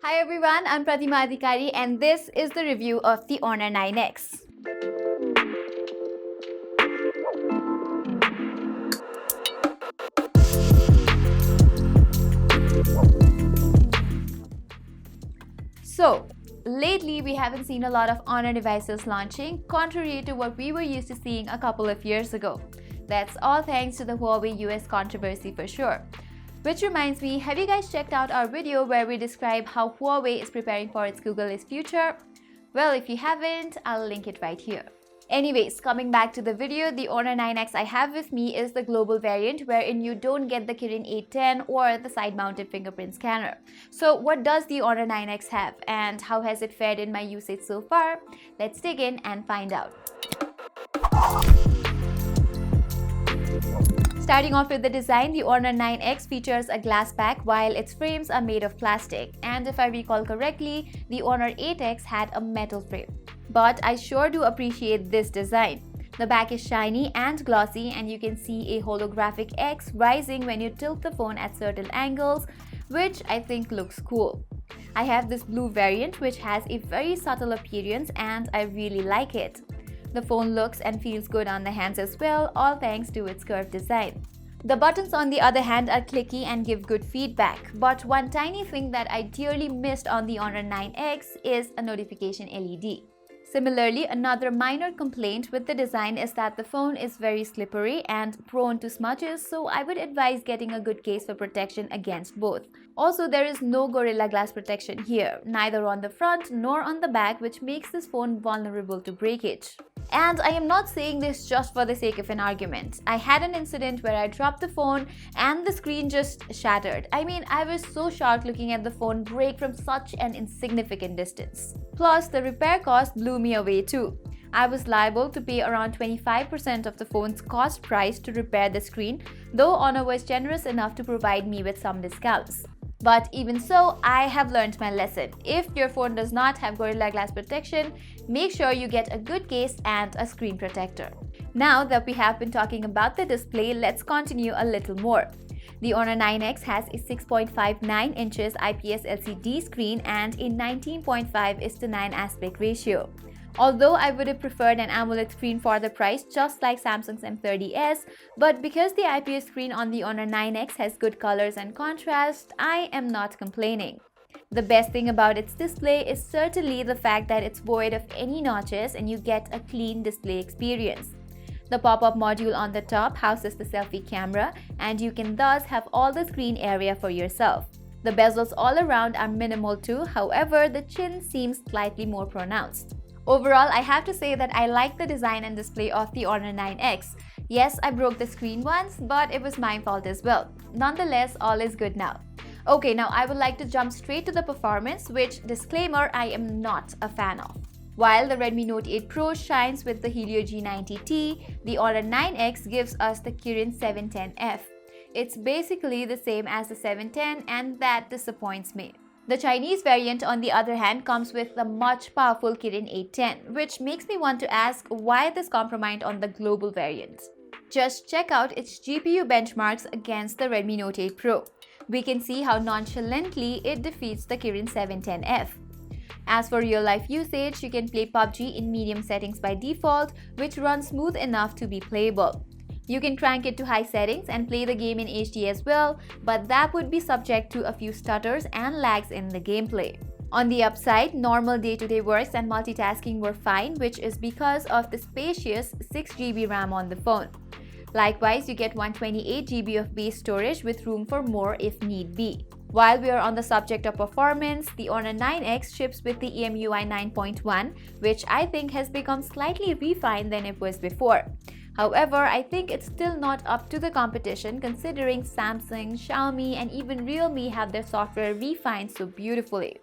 Hi everyone, I'm Pratima Adhikari and this is the review of the Honor 9X. So, lately we haven't seen a lot of Honor devices launching, contrary to what we were used to seeing a couple of years ago. That's all thanks to the Huawei US controversy for sure. Which reminds me, have you guys checked out our video where we describe how Huawei is preparing for its Google-less future? Well, if you haven't, I'll link it right here. Anyways, coming back to the video, the Honor 9X I have with me is the global variant wherein you don't get the Kirin 810 or the side-mounted fingerprint scanner. So what does the Honor 9X have and how has it fared in my usage so far? Let's dig in and find out. Starting off with the design, the Honor 9X features a glass back while its frames are made of plastic. And if I recall correctly, the Honor 8X had a metal frame. But I sure do appreciate this design. The back is shiny and glossy and you can see a holographic X rising when you tilt the phone at certain angles, which I think looks cool. I have this blue variant which has a very subtle appearance and I really like it. The phone looks and feels good on the hands as well, all thanks to its curved design. The buttons on the other hand are clicky and give good feedback, but one tiny thing that I dearly missed on the Honor 9X is a notification LED. Similarly, another minor complaint with the design is that the phone is very slippery and prone to smudges, so I would advise getting a good case for protection against both. Also, there is no Gorilla Glass protection here, neither on the front nor on the back, which makes this phone vulnerable to breakage. And I am not saying this just for the sake of an argument. I had an incident where I dropped the phone and the screen just shattered. I mean, I was so shocked looking at the phone break from such an insignificant distance. Plus, the repair cost blew me away too. I was liable to pay around 25% of the phone's cost price to repair the screen, though Honor was generous enough to provide me with some discounts. But even so, I have learned my lesson. If your phone does not have Gorilla Glass protection, make sure you get a good case and a screen protector. Now that we have been talking about the display, let's continue a little more. The Honor 9X has a 6.59 inches IPS LCD screen and a 19.5:9 aspect ratio. Although I would have preferred an AMOLED screen for the price, just like Samsung's M30s, but because the IPS screen on the Honor 9X has good colors and contrast, I am not complaining. The best thing about its display is certainly the fact that it's void of any notches and you get a clean display experience. The pop-up module on the top houses the selfie camera and you can thus have all the screen area for yourself. The bezels all around are minimal too, however, the chin seems slightly more pronounced. Overall, I have to say that I like the design and display of the Honor 9X. Yes, I broke the screen once, but it was my fault as well. Nonetheless, all is good now. Okay, now I would like to jump straight to the performance, which, disclaimer, I am not a fan of. While the Redmi Note 8 Pro shines with the Helio G90T, the Honor 9X gives us the Kirin 710F. It's basically the same as the 710 and that disappoints me. The Chinese variant, on the other hand, comes with the much powerful Kirin 810, which makes me want to ask why this compromised on the global variant. Just check out its GPU benchmarks against the Redmi Note 8 Pro. We can see how nonchalantly it defeats the Kirin 710F. As for real-life usage, you can play Pubg in medium settings by default, which runs smooth enough to be playable. You can crank it to high settings and play the game in HD as well, but that would be subject to a few stutters and lags in the gameplay. On the upside, normal day-to-day works and multitasking were fine, which is because of the spacious 6GB RAM on the phone. Likewise, you get 128GB of base storage with room for more if need be. While we are on the subject of performance, the Honor 9X ships with the EMUI 9.1, which I think has become slightly refined than it was before. However, I think it's still not up to the competition considering Samsung, Xiaomi, and even Realme have their software refined so beautifully.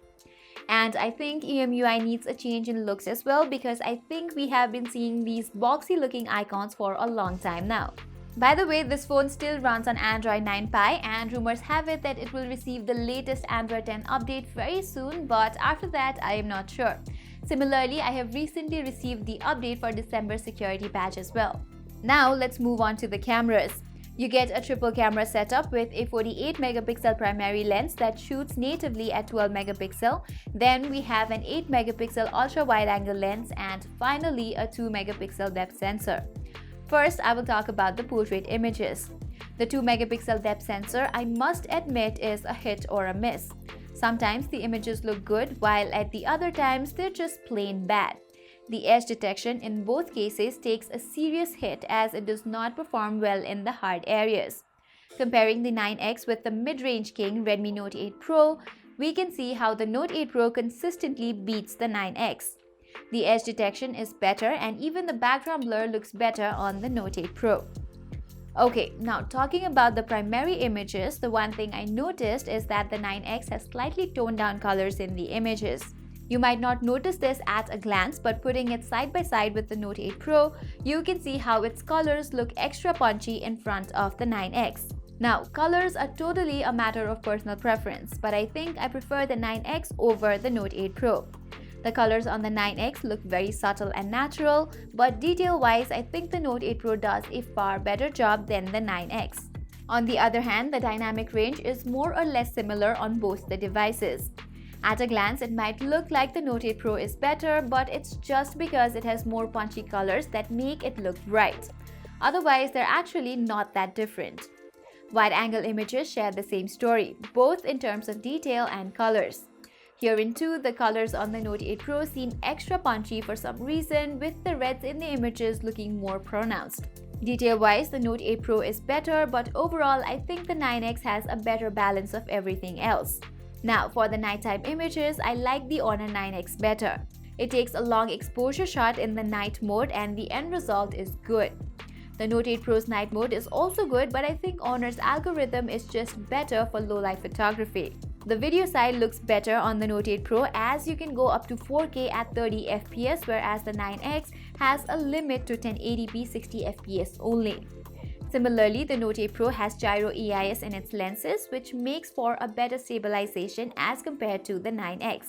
And I think EMUI needs a change in looks as well because I think we have been seeing these boxy looking icons for a long time now. By the way, this phone still runs on Android 9 Pie and rumors have it that it will receive the latest Android 10 update very soon, but after that I am not sure. Similarly, I have recently received the update for December security patch as well. Now let's move on to the cameras. You get a triple camera setup with a 48 megapixel primary lens that shoots natively at 12 megapixel. Then we have an 8 megapixel ultra wide angle lens and finally a 2 megapixel depth sensor. First, I will talk about the portrait images. The 2 megapixel depth sensor, I must admit, is a hit or a miss. Sometimes the images look good, while at the other times they're just plain bad. The edge detection in both cases takes a serious hit as it does not perform well in the hard areas. Comparing the 9X with the mid-range king Redmi Note 8 Pro, we can see how the Note 8 Pro consistently beats the 9X. The edge detection is better and even the background blur looks better on the Note 8 Pro. Okay, now talking about the primary images, the one thing I noticed is that the 9X has slightly toned down colors in the images. You might not notice this at a glance, but putting it side by side with the Note 8 Pro, you can see how its colors look extra punchy in front of the 9X. Now, colors are totally a matter of personal preference, but I think I prefer the 9X over the Note 8 Pro. The colors on the 9X look very subtle and natural, but detail-wise, I think the Note 8 Pro does a far better job than the 9X. On the other hand, the dynamic range is more or less similar on both the devices. At a glance, it might look like the Note 8 Pro is better, but it's just because it has more punchy colors that make it look bright. Otherwise, they're actually not that different. Wide-angle images share the same story, both in terms of detail and colors. Herein too, the colors on the Note 8 Pro seem extra punchy for some reason, with the reds in the images looking more pronounced. Detail-wise, the Note 8 Pro is better, but overall, I think the 9X has a better balance of everything else. Now, for the nighttime images, I like the Honor 9X better. It takes a long exposure shot in the night mode and the end result is good. The Note 8 Pro's night mode is also good, but I think Honor's algorithm is just better for low-light photography. The video side looks better on the Note 8 Pro as you can go up to 4K at 30 FPS, whereas the 9X has a limit to 1080p 60 FPS only. Similarly, the Note 8 Pro has gyro EIS in its lenses, which makes for a better stabilization as compared to the 9X.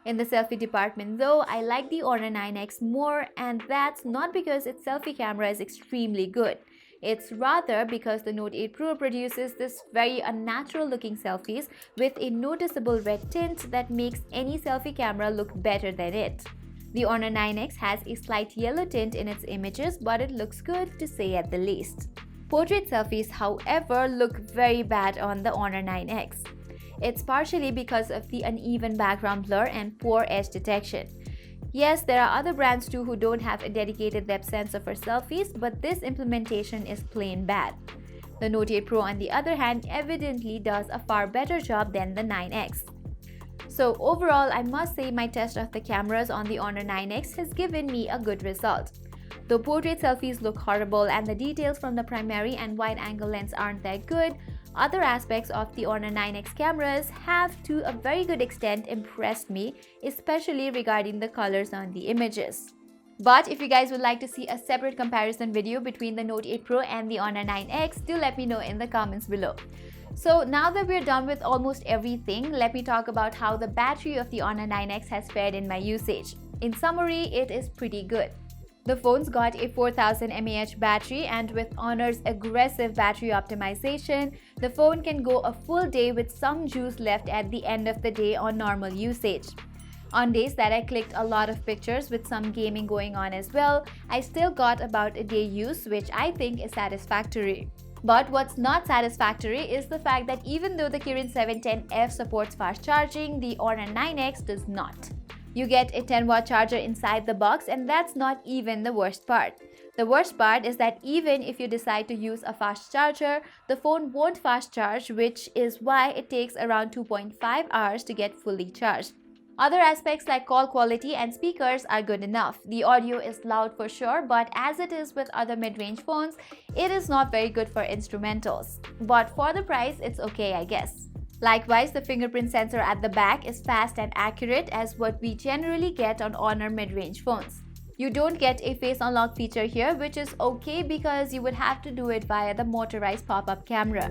In the selfie department though, I like the Honor 9X more, and that's not because its selfie camera is extremely good. It's rather because the Note 8 Pro produces this very unnatural looking selfies with a noticeable red tint that makes any selfie camera look better than it. The Honor 9X has a slight yellow tint in its images, but it looks good to say at the least. Portrait selfies, however, look very bad on the Honor 9X. It's partially because of the uneven background blur and poor edge detection. Yes, there are other brands too who don't have a dedicated depth sensor for selfies, but this implementation is plain bad. The Note 8 Pro, on the other hand, evidently does a far better job than the 9X. So overall, I must say my test of the cameras on the Honor 9X has given me a good result. Though portrait selfies look horrible and the details from the primary and wide-angle lens aren't that good, other aspects of the Honor 9X cameras have to a very good extent impressed me, especially regarding the colors on the images. But if you guys would like to see a separate comparison video between the Note 8 Pro and the Honor 9X, do let me know in the comments below. So now that we're done with almost everything, let me talk about how the battery of the Honor 9X has fared in my usage. In summary, it is pretty good. The phone's got a 4000 mAh battery, and with Honor's aggressive battery optimization, the phone can go a full day with some juice left at the end of the day on normal usage. On days that I clicked a lot of pictures with some gaming going on as well, I still got about a day use, which I think is satisfactory. But what's not satisfactory is the fact that even though the Kirin 710F supports fast charging, the Honor 9X does not. You get a 10-watt charger inside the box, and that's not even the worst part. The worst part is that even if you decide to use a fast charger, the phone won't fast charge, which is why it takes around 2.5 hours to get fully charged. Other aspects like call quality and speakers are good enough. The audio is loud for sure, but as it is with other mid-range phones, it is not very good for instrumentals. But for the price, it's okay, I guess. Likewise, the fingerprint sensor at the back is fast and accurate as what we generally get on Honor mid-range phones. You don't get a face unlock feature here, which is okay because you would have to do it via the motorized pop-up camera.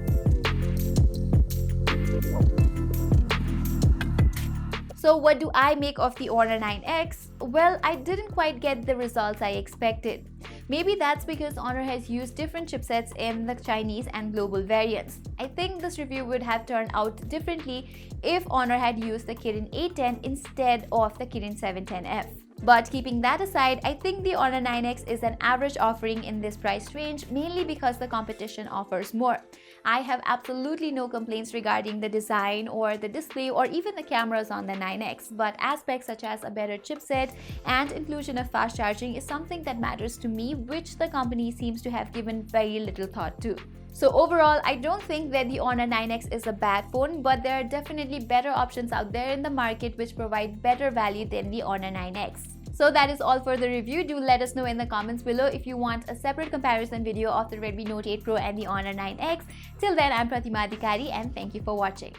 So what do I make of the Honor 9X? Well, I didn't quite get the results I expected. Maybe that's because Honor has used different chipsets in the Chinese and global variants. I think this review would have turned out differently if Honor had used the Kirin 810 instead of the Kirin 710F. But keeping that aside, I think the Honor 9X is an average offering in this price range, mainly because the competition offers more. I have absolutely no complaints regarding the design or the display or even the cameras on the 9X, but aspects such as a better chipset and inclusion of fast charging is something that matters to me, which the company seems to have given very little thought to. So overall, I don't think that the Honor 9X is a bad phone, but there are definitely better options out there in the market which provide better value than the Honor 9X. So that is all for the review. Do let us know in the comments below if you want a separate comparison video of the Redmi Note 8 Pro and the Honor 9X. Till then, I'm Pratima Adhikari and thank you for watching.